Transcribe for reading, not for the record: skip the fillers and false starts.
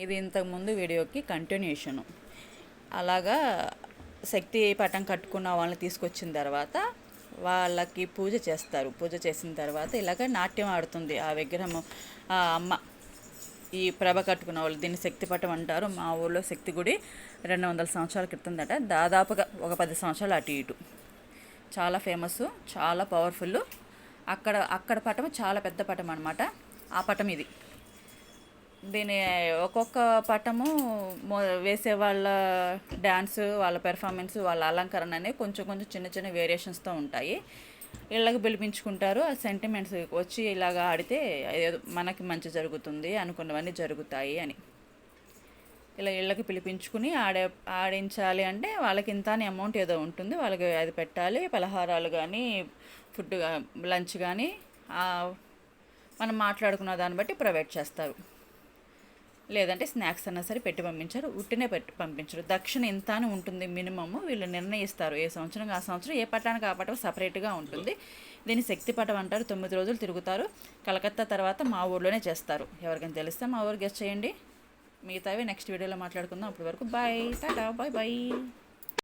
ఇది ఇంతకుముందు వీడియోకి కంటిన్యూషను. అలాగా శక్తి పటం కట్టుకున్న వాళ్ళని తీసుకొచ్చిన తర్వాత వాళ్ళకి పూజ చేస్తారు. పూజ చేసిన తర్వాత ఇలాగ నాట్యం ఆడుతుంది ఆ విగ్రహము. ఆ అమ్మ ఈ ప్రభ కట్టుకున్న వాళ్ళు దీన్ని శక్తి పటం అంటారు. మా ఊళ్ళో శక్తి గుడి 200 సంవత్సరాల క్రితందట, దాదాపుగా ఒక 10 సంవత్సరాలు అటు ఇటు. చాలా ఫేమస్, చాలా పవర్ఫుల్. అక్కడ పటం చాలా పెద్ద పటం అనమాట. ఆ పటం ఇది. దీని ఒక్కొక్క పటము వేసే వాళ్ళ డ్యాన్స్, వాళ్ళ పెర్ఫార్మెన్స్, వాళ్ళ అలంకరణ అనేవి కొంచెం కొంచెం చిన్న చిన్న వేరియేషన్స్తో ఉంటాయి. ఇళ్ళకి పిలిపించుకుంటారు. ఆ సెంటిమెంట్స్ వచ్చి ఇలాగ ఆడితే ఏదో మనకి మంచి జరుగుతుంది, అనుకున్నవన్నీ జరుగుతాయి అని. ఇలా ఇళ్ళకి పిలిపించుకుని ఆడించాలి అంటే వాళ్ళకి ఇంత అని అమౌంట్ ఏదో ఉంటుంది, వాళ్ళకి అది పెట్టాలి. పలహారాలు కానీ, ఫుడ్, లంచ్ కానీ మనం మాట్లాడుకున్న దాన్ని బట్టి ప్రొవైడ్ చేస్తారు. లేదంటే స్నాక్స్ అన్నా సరే పెట్టి పంపించారు, ఉట్టినే పెట్టి పంపించరు. దక్షిణ ఇంత అని ఉంటుంది మినిమమ్. వీళ్ళు నిర్ణయిస్తారు ఏ సంవత్సరం ఆ సంవత్సరం, ఏ పట్టానికి ఆ పటం సపరేట్గా ఉంటుంది. దీన్ని శక్తి పటం అంటారు. 9 రోజులు తిరుగుతారు. కలకత్తా తర్వాత మా ఊళ్ళోనే చేస్తారు. ఎవరికైనా తెలిస్తే మా ఊరు గెస్ట్ చేయండి. మిగతావి నెక్స్ట్ వీడియోలో మాట్లాడుకుందాం. అప్పటి వరకు బాయ్, టాటా, బాయ్ బాయ్.